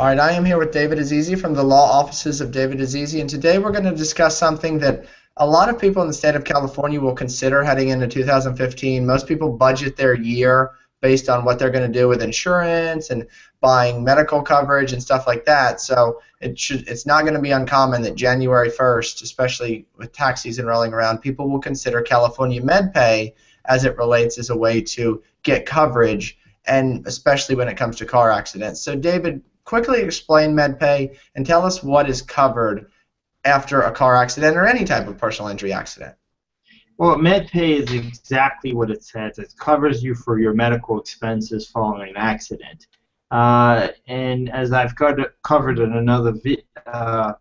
All right, I am here with David Azizi from the law offices of David Azizi, and today we're going to discuss something that a lot of people in the state of California will consider heading into 2015. Most people budget their year based on what they're going to do with insurance and buying medical coverage and stuff like that. So it's not going to be uncommon that January 1st, especially with tax season rolling around, people will consider California MedPay as it relates as a way to get coverage, and especially when it comes to car accidents. So David, quickly explain MedPay and tell us what is covered after a car accident or any type of personal injury accident. Well, MedPay is exactly what it says. It covers you for your medical expenses following an accident. And as I've covered in another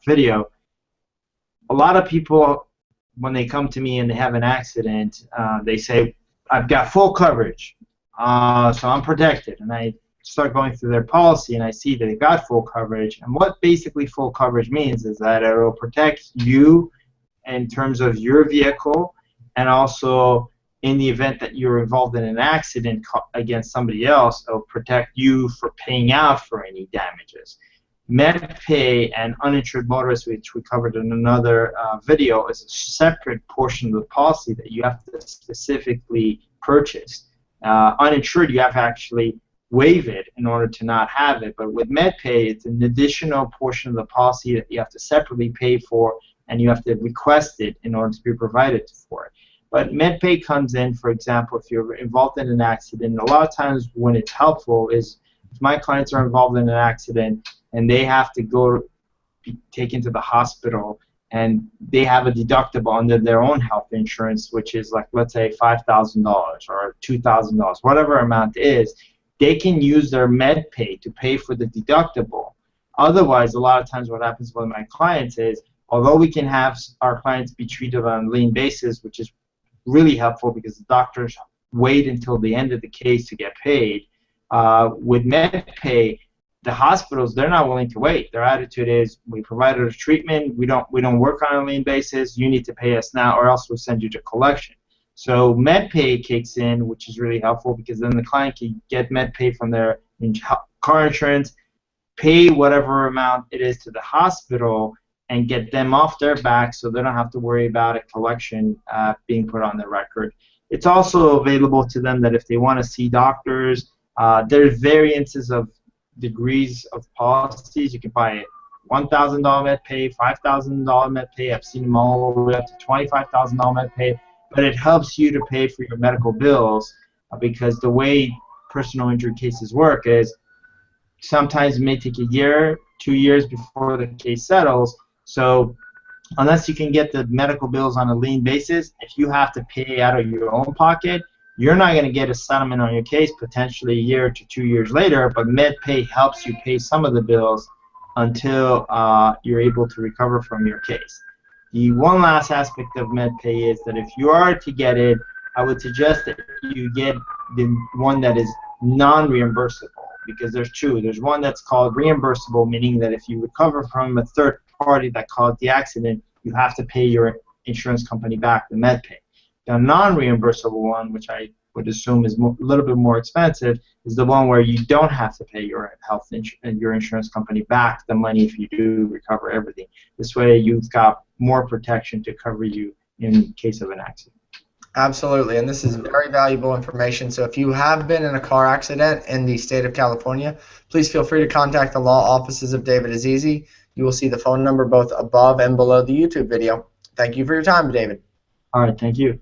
video, a lot of people, when they come to me and they have an accident, they say, I've got full coverage, so I'm protected. And I start going through their policy and I see that they got full coverage. And what basically full coverage means is that it will protect you in terms of your vehicle, and also in the event that you're involved in an accident against somebody else, it will protect you for paying out for any damages. MedPay and uninsured motorists, which we covered in another video, is a separate portion of the policy that you have to specifically purchase. Uninsured, you have to actually waive it in order to not have it, but with MedPay, it's an additional portion of the policy that you have to separately pay for, and you have to request it in order to be provided for it. But MedPay comes in, for example, if you're involved in an accident. A lot of times when it's helpful is if my clients are involved in an accident and they have to go be taken to the hospital, and they have a deductible under their own health insurance, which is like, let's say, $5,000 or $2,000, whatever amount is, they can use their MedPay to pay for the deductible. Otherwise, a lot of times what happens with my clients is, although we can have our clients be treated on a lien basis, which is really helpful because the doctors wait until the end of the case to get paid, with MedPay, the hospitals, they're not willing to wait. Their attitude is, we provided a treatment, we don't work on a lien basis, you need to pay us now or else we'll send you to collection. So MedPay kicks in, which is really helpful because then the client can get MedPay from their car insurance, pay whatever amount it is to the hospital, and get them off their back so they don't have to worry about a collection being put on their record. It's also available to them that if they want to see doctors, there's variances of degrees of policies. You can buy $1,000 MedPay, $5,000 MedPay. I've seen them all the way up to $25,000 MedPay. But it helps you to pay for your medical bills because the way personal injury cases work is sometimes it may take a year, 2 years before the case settles. So unless you can get the medical bills on a lien basis, if you have to pay out of your own pocket, you're not going to get a settlement on your case potentially a year to 2 years later, but MedPay helps you pay some of the bills until you're able to recover from your case. The one last aspect of MedPay is that if you are to get it, I would suggest that you get the one that is non-reimbursable, because there's two. There's one that's called reimbursable, meaning that if you recover from a third party that caused the accident, you have to pay your insurance company back the MedPay. The non-reimbursable one, which I would assume is a little bit more expensive, is the one where you don't have to pay your your insurance company back the money if you do recover everything. This way you've got more protection to cover you in case of an accident. Absolutely, and this is very valuable information. So if you have been in a car accident in the state of California, please feel free to contact the law offices of David Azizi. You will see the phone number both above and below the YouTube video. Thank you for your time, David. All right, thank you.